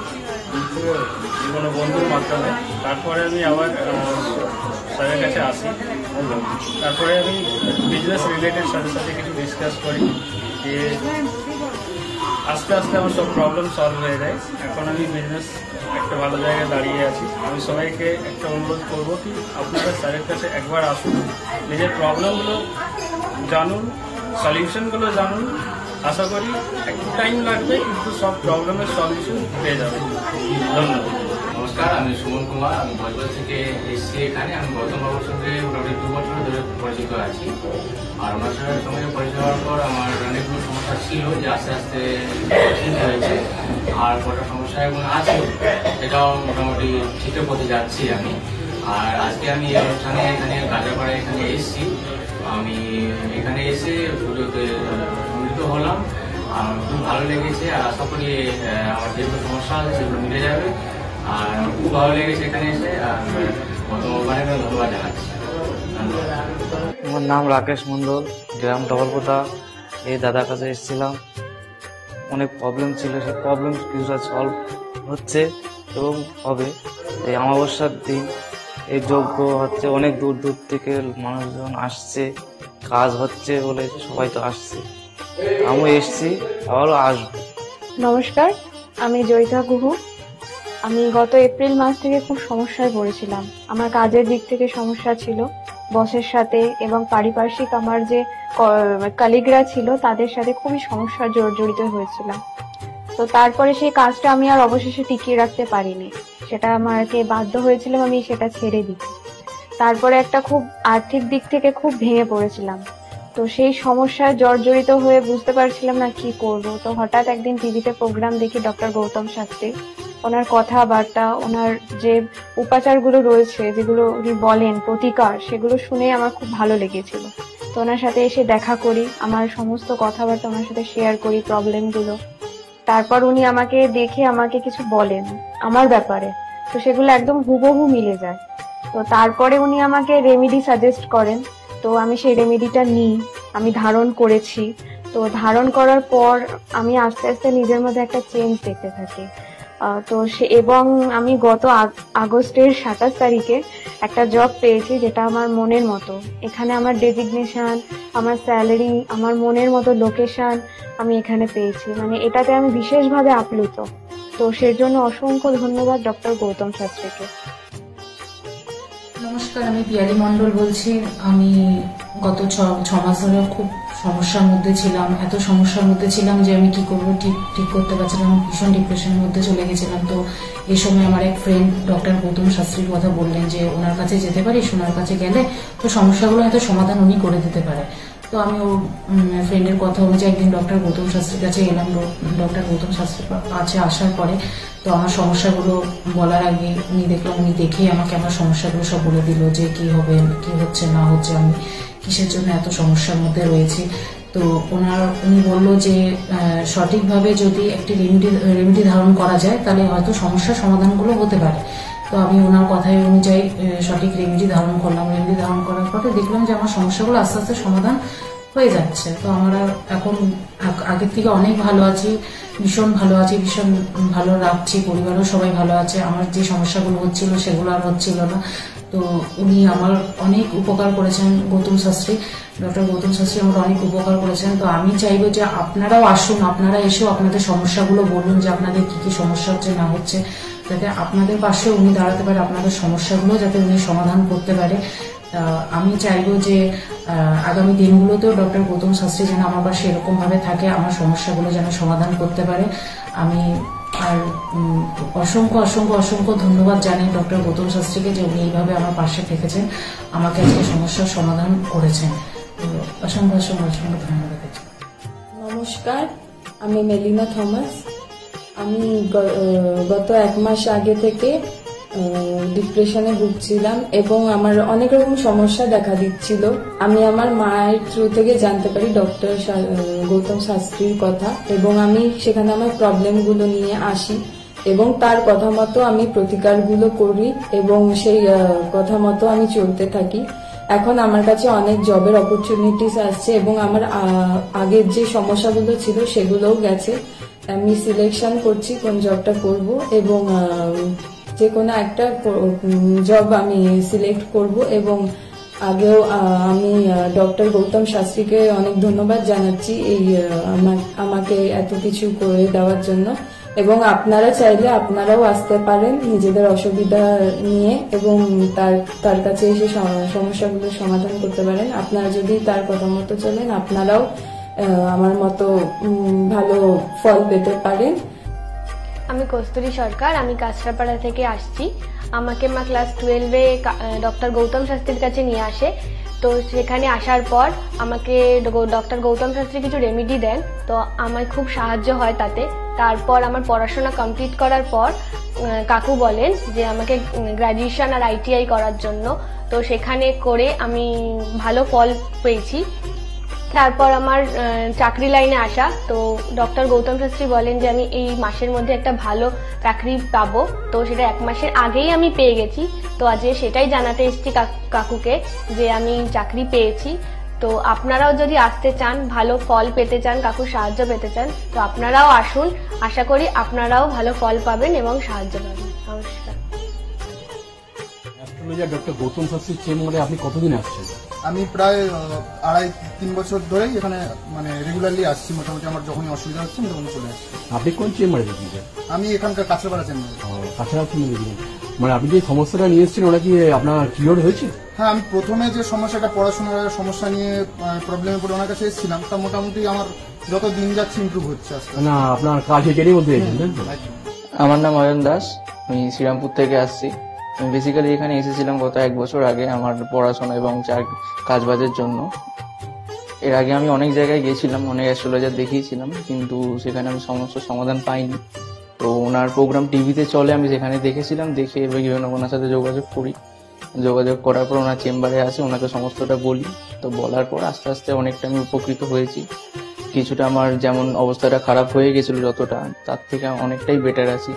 কোনো বন্ধুর মাধ্যমে। তারপরে আমি আবার স্যারের কাছে আসি। তারপরে আমি বিজনেস রিলেটেড সাথে সাথে কিছু ডিসকাস করি, যে আস্তে আস্তে আমার সব প্রবলেম সলভ হয়ে যায়। এখন আমি বিজনেস একটা ভালো জায়গায় দাঁড়িয়ে আছি। আমি সবাইকে একটা অনুরোধ করবো কি আপনারা স্যারের কাছে একবার আসুন, নিজের প্রবলেমগুলো জানুন, সলিউশনগুলো জানুন। আশা করি একটু টাইম লাগবে, কিন্তু সব প্রবলেমের সলিউশন পেয়ে যাবে। ধন্যবাদ। নমস্কার, আমি সুমন কুমার। আমি বজবজ থেকে এসেছি এখানে। আমি গত সঙ্গে মোটামুটি 2 বছর ধরে পরিচিত আছি। আর ওনার সঙ্গে পরিচয় হওয়ার পর আমার অনেকগুলো সমস্যা ছিল, যে আস্তে আস্তে ঠিক হয়েছে। আর কটা সমস্যা এখন আছে, সেটাও মোটামুটি ঠিকঠাক পথে যাচ্ছি আমি। আর আজকে আমি এই অনুষ্ঠানে এখানে কাজাপাড়ায় এখানে এসেছি। আমি এখানে এসে পুজোতে সম্মিলিত হলাম, আর খুব ভালো লেগেছে। আর আশা করি আমার যেগুলো সমস্যা আছে সেগুলো মিটে যাবে। আর খুব ভালো লেগেছে এখানে এসে। আর অনেক ধন্যবাদ জানাচ্ছি। আমার নাম রাকেশ মন্ডল, গ্রাম ডবলপোতা। এই দাদার কাছে এসেছিলাম, অনেক প্রবলেম ছিল, সেই প্রবলেম কিছুটা সলভ হচ্ছে এবং হবে। এই অমাবস্যার দিন এই যজ্ঞ হচ্ছে, অনেক দূর দূর থেকে মানুষজন আসছে, কাজ হচ্ছে বলে সবাই তো আসছে, আমিও এসছি, আবারও আসবো। নমস্কার, আমি জয়িতা গুহু। আমি গত এপ্রিল মাস থেকে খুব সমস্যায় পড়েছিলাম। আমার কাজের দিক থেকে সমস্যা ছিল, বসের সাথে, এবং পারিপার্শ্বিক আমার যে কলিগরা ছিল তাদের সাথে খুবই সমস্যা জড়িত হয়েছিলাম। তো তারপরে সেই কাজটা আমি আর অবশেষে টিকিয়ে রাখতে পারিনি, সেটা আমাকে বাধ্য হয়েছিলাম আমি সেটা ছেড়ে দিতে। তারপরে একটা খুব আর্থিক দিক থেকে খুব ভেঙে পড়েছিলাম। তো সেই সমস্যায় জর্জরিত হয়ে বুঝতে পারছিলাম না কি করব। তো হঠাৎ একদিন টিভিতে প্রোগ্রাম দেখি ডক্টর গৌতম শাস্ত্রী, ওনার কথাবার্তা, ওনার যে উপাচারগুলো রয়েছে যেগুলো উনি বলেন প্রতিকার, সেগুলো শুনে আমার খুব ভালো লেগেছিল। তো ওনার সাথে এসে দেখা করি, আমার সমস্ত কথাবার্তা ওনার সাথে শেয়ার করি, প্রবলেমগুলো। তারপর উনি আমাকে দেখে আমাকে কিছু বলেন আমার ব্যাপারে, তো সেগুলো একদম হুবহু মিলে যায়। তো তারপরে উনি আমাকে রেমেডি সাজেস্ট করেন, তো আমি সেই রেমেডিটা নিই, আমি ধারণ করেছি। তো ধারণ করার পর আমি আস্তে আস্তে নিজের মধ্যে একটা চেঞ্জ দেখতে থাকি। তো এবং আমি গত আগস্টের 27 তারিখে একটা জব পেয়েছি যেটা আমার মনের মতো। এখানে আমার ডেজিগনেশন, আমার স্যালারি, আমার মনের মতো লোকেশন আমি এখানে পেয়েছি, মানে এটাতে আমি বিশেষভাবে আপ্লুত। তো সেজন্য অসংখ্য ধন্যবাদ ডক্টর গৌতম শাস্ত্রীকে। নমস্কার, আমি পিয়ালি মন্ডল বলছি। আমি গত ছ মাস ধরে খুব সমস্যার মধ্যে ছিলাম, এত সমস্যার মধ্যে ছিলাম যে আমি কি করবো ঠিক করতে পারছিলাম, ভীষণ ডিপ্রেশনের মধ্যে চলে গেছিলাম। তো এই সময় আমার এক ফ্রেন্ড ডক্টর গৌতম শাস্ত্রীর কথা বললেন যে ওনার কাছে যেতে পারিস, ওনার কাছে গেলে তো সমস্যাগুলো হয়তো সমাধান উনি করে দিতে পারে। তো আমি ওর ফ্রেন্ডের কথা অনুযায়ী একদিন ডক্টর গৌতম শাস্ত্রীর কাছে এলাম। ডক্টর গৌতম শাস্ত্রীর কাছে আসার পরে তো আমার সমস্যাগুলো বলার আগে উনি দেখলাম, উনি দেখেই আমাকে আমার সমস্যাগুলো সব বলে দিল যে কি হবে, কি হচ্ছে না হচ্ছে, আমি কিসের জন্য এত সমস্যার মধ্যে রয়েছি। তো উনি বললো যে সঠিকভাবে যদি একটি রেমেডি ধারণ করা যায় তাহলে হয়তো সমস্যার সমাধানগুলো হতে পারে। তো আমি ওনার কথাই অনুযায়ী সঠিক রেমেডি ধারণ করলাম। রেমেডি ধারণ করার পরে দেখলাম যে আমার সমস্যাগুলো আস্তে আস্তে সমাধান হয়ে যাচ্ছে। তো আমরা এখন আগের থেকে অনেক ভালো আছি, ভীষণ ভালো আছি, ভীষণ ভালো রাখছি, পরিবারও সবাই ভালো আছে। আমার যে সমস্যাগুলো হচ্ছিল সেগুলো আর হচ্ছিল না। তো উনি আমার অনেক উপকার করেছেন, গৌতম শাস্ত্রী, ডক্টর গৌতম শাস্ত্রী আমার অনেক উপকার করেছেন। তো আমি চাইবো যে আপনারাও আসুন, আপনারা এসেও আপনাদের সমস্যাগুলো বলুন যে আপনাদের কি কি সমস্যা হচ্ছে না হচ্ছে, যাতে আপনাদের পাশে উনি দাঁড়াতে পারে, আপনাদের সমস্যাগুলো যাতে উনি সমাধান করতে পারে। আমি চাইবো যে আগামী দিনগুলোতেও ডক্টর গৌতম শাস্ত্রী যেন আমার পাশে এরকম ভাবে থাকে, আমার সমস্যাগুলো যেন সমাধান করতে পারে। আমি আর অসংখ্য অসংখ্য অসংখ্য ধন্যবাদ জানাই ডক্টর গৌতম শাস্ত্রীকে যে উনি এইভাবে আমার পাশে থেকেছেন, আমাকে আজকে সমস্যার সমাধান করেছেন। অসংখ্য অসংখ্য অসংখ্য ধন্যবাদ। নমস্কার, আমি মেলিনা থমাস। আমি গত 1 মাস আগে থেকে ডিপ্রেশনে ভুগছিলাম এবং আমার অনেক রকম সমস্যা দেখা দিচ্ছিল। আমি আমার মায়ের থ্রু থেকে জানতে পারি ডক্টর গৌতম শাস্ত্রীর কথা এবং আমি সেখানে আমার প্রবলেমগুলো নিয়ে আসি এবং তার কথা মতো আমি প্রতিকারগুলো করি এবং সেই কথা মতো আমি চলতে থাকি। এখন আমার কাছে অনেক জবের অপরচুনিটিস আসছে এবং আমার আগের যে সমস্যাগুলো ছিল সেগুলোও গেছে। আমি সিলেকশন করছি কোন জবটা করব এবং যে কোনো একটা জব আমি সিলেক্ট করব এবং আগেও আমি ডক্টর গৌতম শাস্ত্রীকে অনেক ধন্যবাদ জানাচ্ছি এই আমাকে এত কিছু করে দেওয়ার জন্য। এবং আপনারা চাইলে আপনারাও আসতে পারেন নিজেদের অসুবিধা নিয়ে এবং তার কাছে এসে সমস্যাগুলো সমাধান করতে পারেন। আপনারা যদি তার কথা মতো চলেন আপনারাও আমার মতো ভালো ফল পেতে পারেন। আমি কস্তুরী সরকার, আমি কাঁচরাপাড়া থেকে আসছি। আমাকে মা ক্লাস 12-এ ডক্টর গৌতম শাস্ত্রীর কাছে নিয়ে আসে। তো সেখানে আসার পর আমাকে ডক্টর গৌতম শাস্ত্রী কিছু রেমেডি দেন, তো আমার খুব সাহায্য হয় তাতে। তারপর আমার পড়াশোনা কমপ্লিট করার পর কাকু বলেন যে আমাকে গ্র্যাজুয়েশন আর ITI করার জন্য। তো সেখানে করে আমি ভালো ফল পেয়েছি। তারপর আমার চাকরি লাইনে আসা, তো ডক্টর গৌতম শাস্ত্রী বলেন যে আমি এই মাসের মধ্যে একটা ভালো চাকরি পাবো। তো সেটা 1 মাসের আগেই আমি পেয়ে গেছি। তো আজকে সেটাই জানাতে এসেছি কাকুকে যে আমি চাকরি পেয়েছি। তো আপনারাও যদি আসতে চান, ভালো ফল পেতে চান, কাকুর সাহায্য পেতে চান, তো আপনারাও আসুন। আশা করি আপনারাও ভালো ফল পাবেন এবং সাহায্য পাবেন। নমস্কার। অ্যাস্ট্রোলজার ডক্টর গৌতম শাস্ত্রীর চেম্বারে আপনি কতদিন আসছেন? আমি প্রায় 2.5-3 বছর ধরেই এখানে মানে রেগুলারলি আসছি। মোটামুটি আমার যখনই অসুবিধা হচ্ছে তখন চলে আসছি। আপনি কোন চেম্বারে দেখেছেন? আমি এখানকার কাছাপাড়া চেম্বারে। কাছাড়া চেম্বারে দেখেছেন। মানে আপনি যে সমস্যাটা নিয়ে এসেছেন ওটা কি আপনার কিওর হয়েছে? হ্যাঁ, আমি প্রথমে যে সমস্যাটা পড়াশোনার সমস্যা নিয়ে প্রবলেমে পড়ে ওনার কাছে এসেছিলাম, তা মোটামুটি আমার যত দিন যাচ্ছে ইমপ্রুভ হচ্ছে আস্তে আস্তে। না আপনার কাজ এটারই মধ্যে এসেছেন? আমার নাম অয়ন দাস, আমি শ্রীরামপুর থেকে আসছি। আমি বেসিক্যালি এখানে এসেছিলাম গত 1 বছর আগে আমার পড়াশোনা এবং কাজবাজের জন্য। এর আগে আমি অনেক জায়গায় গেছিলাম, অনেক অ্যাস্ট্রোলজার দেখিয়েছিলাম, কিন্তু সেখানে আমি সমস্যার সমাধান পাইনি। তো ওনার প্রোগ্রাম টিভিতে চলে, আমি সেখানে দেখেছিলাম, দেখে বিভিন্ন ওনার সাথে যোগাযোগ করার পর ওনার চেম্বারে আসে, ওনাকে সমস্তটা বলি। তো বলার পর আস্তে আস্তে অনেকটা আমি উপকৃত হয়েছি। কিছুটা আমার যেমন অবস্থাটা খারাপ হয়ে গেছিল যতটা, তার থেকে অনেকটাই বেটার আছি।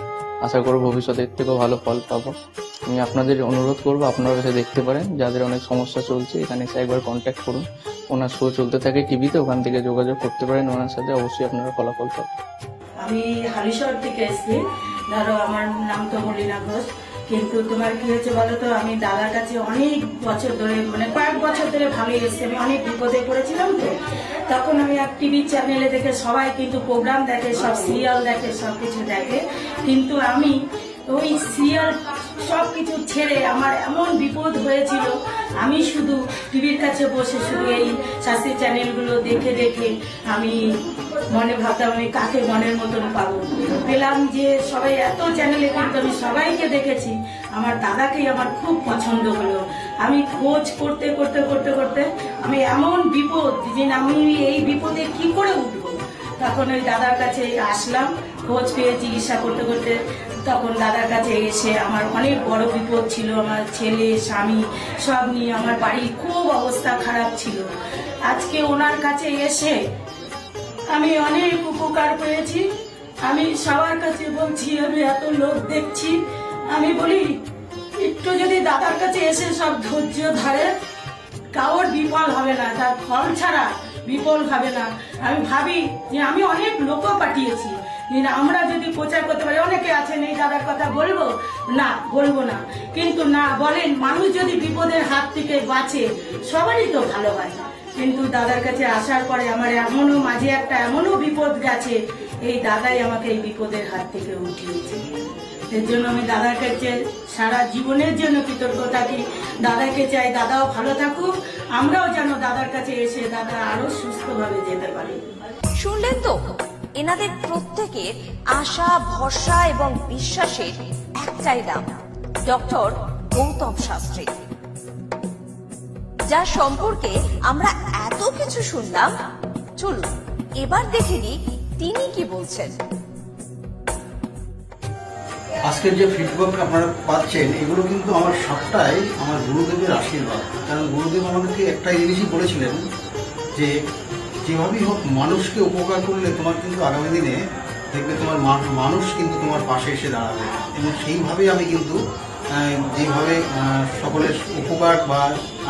আশা করব ভবিষ্যতের থেকেও ভালো ফল পাবো। আমি আপনাদের অনুরোধ করবো আপনারা এসে দেখতে পারেন, যাদের অনেক সমস্যা চলছে এখানে এসে একবার কন্ট্যাক্ট করুন। ওনার শো চলতে থাকে টিভিতে, ওখান থেকে যোগাযোগ করতে পারেন ওনার সাথে, অবশ্যই আপনারা ফলাফল পাবেন। আমি হালিশহর থেকে এসেছি, ধরো আমার নাম তো মলিনা ঘোষ। কিন্তু তোমার কি হয়েছে বলো তো, আমি দাদার কাছে অনেক বছর ধরে, মানে কয়েক বছর ধরে ভালোই এসেছি। আমি অনেক বিপদে পড়েছিলাম, তো তখন আমি এক টিভি চ্যানেলে দেখে, সবাই কিন্তু প্রোগ্রাম দেখে, সব সিরিয়াল দেখে, সবকিছু দেখে, কিন্তু আমি ওই সিরিয়াল সবকিছু ছেড়ে আমার এমন বিপদ হয়েছিল, আমি শুধু টিভির কাছে বসে শুধু এই শাস্ত্রীয় চ্যানেলগুলো দেখে দেখে আমি মনে ভাবতাম আমি কাকে মনের মতন পাবো। পেলাম যে সবাই এত চ্যানেলে, কিন্তু আমি সবাইকে দেখেছি, আমার দাদাকেই আমার খুব পছন্দ হলো। আমি খোঁজ করতে করতে করতে করতে আমি এমন বিপদ যে আমি এই বিপদে কি করে উঠবো, তখন ওই দাদার কাছে আসলাম, খোঁজ পেয়ে চিকিৎসা করতে করতে। তখন দাদার কাছে এসে আমার অনেক বড় বিপদ ছিল, আমার ছেলে স্বামী সব নিয়ে আমার বাড়ির খুব অবস্থা খারাপ ছিল। আজকে ওনার কাছে এসে আমি অনেক উপকার পেয়েছি। আমি সবার কাছে বলছি, আমি এত লোক দেখছি, আমি বলি একটু যদি দাদার কাছে এসে সব ধৈর্য ধরে, কারোর বিফল হবে না, তার ফল ছাড়া বিফল হবে না। আমি ভাবি যে আমি অনেক লোকও পাঠিয়েছি, আমরা যদি প্রচার করতে পারি, অনেকে আছেন এই দাদার কথা বলবো না, বলবো না, কিন্তু না বলেন, মানুষ যদি বিপদের হাত থেকে বাঁচে সবারই তো ভালো হয়। কিন্তু দাদার কাছে আসার পরে আমার এমনও মাঝে একটা এমনও বিপদ গেছে, এই দাদাই আমাকে এই বিপদের হাত থেকে উঠিয়েছে। এর জন্য আমি দাদার কাছে সারা জীবনের জন্য কৃতজ্ঞ থাকি। দাদাকে চাই দাদাও ভালো থাকুক, আমরাও যেন দাদার কাছে এসে দাদা আরো সুস্থভাবে যেতে পারি। শুনলেন তো, এনাদের প্রত্যেকের আশা, ভরসা এবং বিশ্বাসের একটাই নাম, ডক্টর গৌতম শাস্ত্রী, যার সম্পর্কে আমরা এত কিছু শুনলাম। চলুন এবার দেখে নিই তিনি কি বলছেন। আজকের যে ফিডব্যাক আপনারা পাচ্ছেন, এগুলো কিন্তু আমার সবটাই আমার গুরুদেবের আশীর্বাদ। কারণ গুরুদেব আমাদেরকে একটাই জিনিসই বলেছিলেন যে যেভাবেই হোক মানুষকে উপকার করলে তোমার কিন্তু আগামী দিনে দেখবে তোমার মানুষ কিন্তু তোমার পাশে এসে দাঁড়াবে। এবং সেইভাবেই আমি কিন্তু যেভাবে সকলের উপকার বা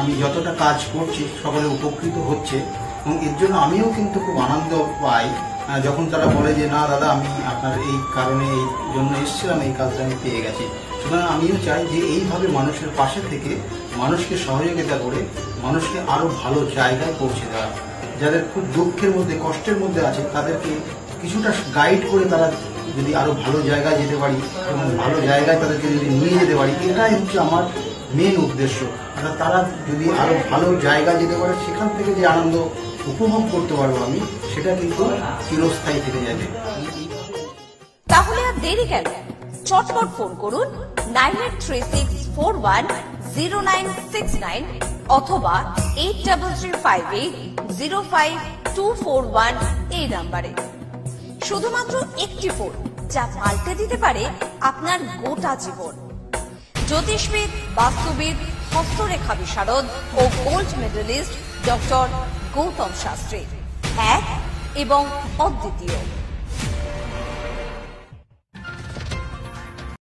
আমি যতটা কাজ করছি সকলে উপকৃত হচ্ছে, এবং এর জন্য আমিও কিন্তু খুব আনন্দ পাই যখন তারা বলে যে না দাদা, আমি আপনার এই কারণে এই জন্য এসেছিলাম, এই কাজটা আমি পেয়ে গেছি। সুতরাং আমিও চাই যে এইভাবে মানুষের পাশে থেকে মানুষকে সহযোগিতা করে মানুষকে আরো ভালো জায়গায় পৌঁছে দেওয়া। যাদের খুব দুঃখের মধ্যে, কষ্টের মধ্যে আছে, তাদেরকে কিছুটা গাইড করে তারা যদি আরো ভালো জায়গায় যেতে পারি এবং ভালো জায়গায় তাদেরকে যদি নিয়ে যেতে পারি, এটাই হচ্ছে আমার মেন উদ্দেশ্য। অর্থাৎ তারা যদি আরো ভালো জায়গায় যেতে পারে, সেখান থেকে যে আনন্দ উপভোগ করতে পারবো আমি, সেটা কিন্তু চিরস্থায়ী থেকে যাবে। তাহলে আর দেরি কেন, চটপট ফোন করুন 9836410969 অথবা 8335805241 এই নাম্বারে। শুধুমাত্র একটি ফোন, যা পাল্টে দিতে পারে আপনার গোটা জীবন। জ্যোতিষবিদ, বাস্তুবিদ, হস্তরেখা বিশারদ ও gold medalist doctor Gautam Shastri, এক এবং অদ্বিতীয়।